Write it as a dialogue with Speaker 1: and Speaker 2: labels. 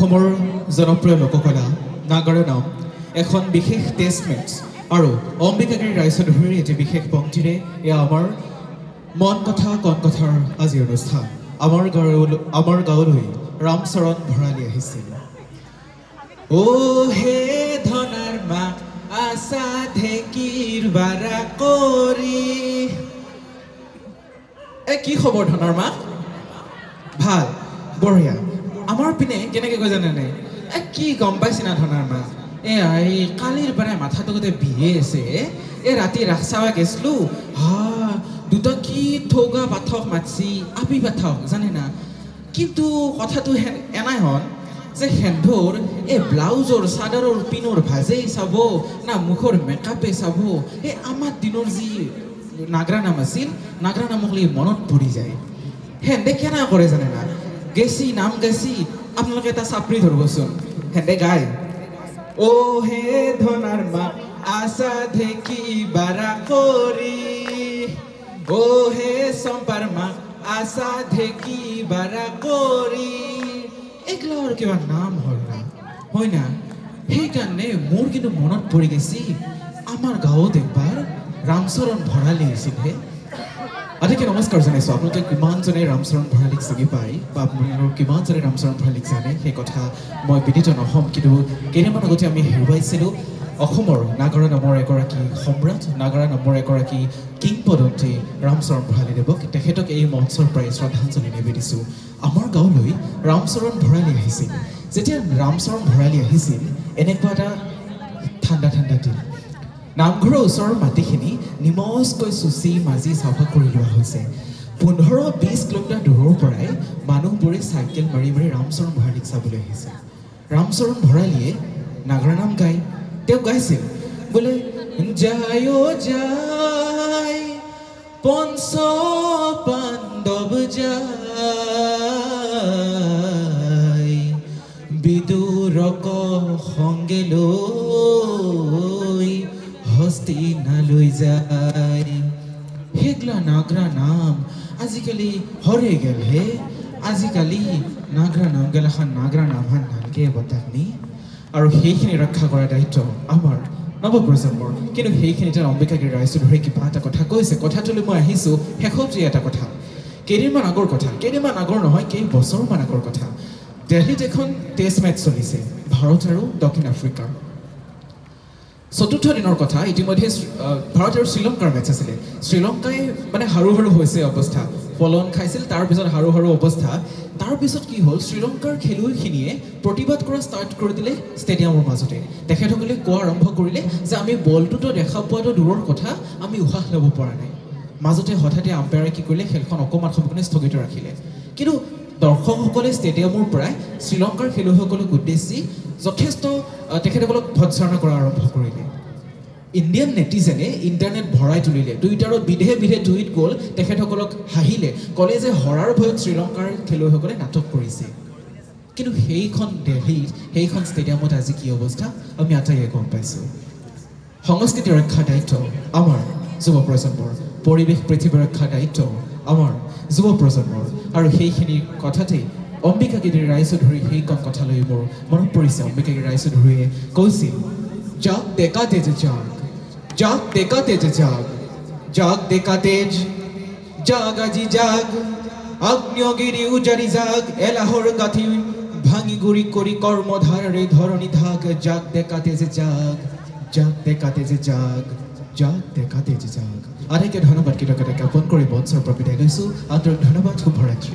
Speaker 1: অসমৰ জনপ্ৰিয় লোককলা নাগৰা নাম এখন বিশেষ টেষ্ট মেচ আৰু অম্বিকাগিৰি ৰায়চৌধুৰীৰ এটি বিশেষ পংক্তিৰে এয়া আমাৰ মন কথা কণ কথাৰ আজি অনুষ্ঠান আমাৰ গাঁৱলৈ ৰামচৰণ ভৰালী আহিছিল। ও হে ধনাৰ মাক আশা ঢেঁকীৰ বাৰা কৰি। কি খবৰ ধনাৰ মাক? ভাল, বঢ়িয়া। আমাৰ পিনে কেনেকৈ কৈ জানে নাই? কি গম পাইছি না ধনাৰ মা? এই কালিৰ পৰাই মাথাটো গোটেই বিহে আছে। ৰাতি ৰাস চাবা গেছলো, দুটা কি ঠগা পাঠক মাতছি, আপি পাঠক জানে না। কিন্তু কথাটো এনাই হন যে সেন্ধৰ ব্লাউজৰ চাদৰৰ পিনৰ ভাজেই চাব না মুখৰ মেকআপে চাব। আমাৰ দিনৰ যি নাগৰা নাম আছিল, নাগৰা নামক লৈ মনত পৰি যায়। সেন্দে কেনা কৰে জানে না? গেছি নাম গেছি আপোনালোকে এটা চাপৰি ধৰবচোন। হেঁতে গায়, ও হে ধনাৰ মা আশা ঢেঁকী বাৰা কৰি, ও হে চম্পাৰ মা আশা ঢেঁকী বাৰা কৰি। এইগিলা আৰু কিবা নাম হ'ল না, হয় না? সেইকাৰণে মোৰ কিন্তু মনত পৰি গেছি আমাৰ গাঁৱত একবাৰ ৰামচৰণ ভৰালী আহিছিল হে। আটাইকে নমস্কাৰ জনাইছোঁ। আপোনালোকে কিমানজনে ৰামচৰণ ভৰালীক চিনি পায় বা আপোনালোকৰ কিমানজনে ৰামচৰণ ভৰালীক জানে সেই কথা মই বিদিত নহ'ম। কিন্তু কেইদিনমান আগতে আমি হেৰুৱাইছিলোঁ অসমৰ নাগৰা নামৰ এগৰাকী সম্ৰাট, নাগৰা নামৰ এগৰাকী কিংবদন্তী ৰামচৰণ ভৰালীদেৱক। তেখেতক এই মঞ্চৰ পৰাই শ্ৰদ্ধাঞ্জলি নিবেদিছোঁ। আমাৰ গাঁৱলৈ ৰামচৰণ ভৰালী আহিছিল। যেতিয়া ৰামচৰণ ভৰালী আহিছিল এনেকুৱা এটা ঠাণ্ডা ঠাণ্ডা দিন, নামঘৰৰ ওচৰৰ মাটিখিনি নিমজকৈ চুচি মাজি চাফা কৰি লোৱা হৈছে। 15-20 কিলোমিটাৰ দূৰৰ পৰাই মানুহবোৰে চাইকেল মাৰি মাৰি ৰামচৰণ ভৰালীক চাবলৈ আহিছে। ৰামচৰণ ভৰালীয়ে নাগৰা নাম গায়। তেওঁ গাইছিল বোলে, যায় যায় পঞ্চ পাণ্ডৱ যায়, বিদুৰক সংগে লৈ হস্তিনালৈ যায়। সেইগলা নাগৰা নাম আজিকালি হৰে গেল হে। আজিকালি নাগৰা নাম গেলাখান নাগৰা নামহান নালগে বতাহনি। আৰু সেইখিনি ৰক্ষা কৰাৰ দায়িত্ব আমাৰ নৱপ্ৰজন্মৰ। কিন্তু সেইখিনিতে অম্বিকাগিৰি ৰায়চৌধুৰীয়ে কিবা এটা কথা কৈছে। কথাটোলৈ মই আহিছোঁ শেষত এটা কথা, কেইদিনমান আগৰ কথা, কেইদিনমান আগৰ নহয় কেইবছৰমান আগৰ কথা। দিল্লীত এখন টেষ্ট মেচ চলিছে ভাৰত আৰু দক্ষিণ আফ্ৰিকাৰ। চতুৰ্থ দিনৰ কথা। ইতিমধ্যে ভাৰত আৰু শ্ৰীলংকাৰ মেচ আছিলে। শ্ৰীলংকাই মানে হাৰু হাৰু হৈছে অৱস্থা, পলন খাইছিল। তাৰপিছত হাৰু হাৰু অৱস্থা। তাৰপিছত কি হ'ল, শ্ৰীলংকাৰ খেলুৱৈখিনিয়ে প্ৰতিবাদ কৰা ষ্টাৰ্ট কৰি দিলে ষ্টেডিয়ামৰ মাজতে। তেখেতসকলে কোৱা আৰম্ভ কৰিলে যে আমি বলটোতো দেখা পোৱাটো দূৰৰ কথা, আমি উশাহ ল'ব পৰা নাই। মাজতে হঠাতে আম্পায়াৰে কি কৰিলে, খেলখন অকণমান সময়ৰ স্থগিত ৰাখিলে। কিন্তু দৰ্শকসকলে ষ্টেডিয়ামৰ পৰাই শ্ৰীলংকাৰ খেলুৱৈসকলক উদ্দেশ্যি যথেষ্ট তেখেতসকলক ভৎসনা কৰা আৰম্ভ কৰিলে। ইণ্ডিয়ান নেটিজেনে ইণ্টাৰনেট ভৰাই তুলিলে। টুইটাৰত বিধে বিধে টুইট গ'ল, তেখেতসকলক হাঁহিলে, ক'লে যে হৰাৰ ভয়ত শ্ৰীলংকাৰ খেলুৱৈসকলে নাটক কৰিছে। কিন্তু সেইখন দিল্লীত, সেইখন ষ্টেডিয়ামত আজি কি অৱস্থা আমি আটাইয়ে গম পাইছোঁ। সংস্কৃতি ৰক্ষাৰ দায়িত্ব আমাৰ যুৱ প্ৰজন্মৰ, পৰিৱেশ পৃথিৱী ৰক্ষাৰ দায়িত্ব আমাৰ যুৱ প্ৰজন্মৰ। আৰু সেইখিনি কথাতেই অম্বিকাগিৰি ৰায়চৌধুৰীৰ সেইকণ কথালৈ মোৰ মনত পৰিছে। অম্বিকাগিৰি ৰায়চৌধুৰীয়ে কৈছিল, জাগ ডেকা তেজ জাগ, জাগ ডেকা তেজ জাগ, জাগ ডেকা তেজ জাগ আজি জাগ, আগ্নেয়গিৰি উজাৰি জাগ, এলাহৰ গাঁথি ভাঙি গুৰি কৰি কৰ্মধাৰে ধৰণী ধাক, জাগ ডেকা তেজ জাগ, জাগ ডেকা তেজ জাগ, জাগ ডেকা তেজ জাগ। আটাইকে ধন্যবাদ কৃতজ্ঞতা জ্ঞাপন কৰি মঞ্চৰ পৰা বিদায় লৈছোঁ। আন্তৰিক ধন্যবাদ। শুভৰাত্ৰি।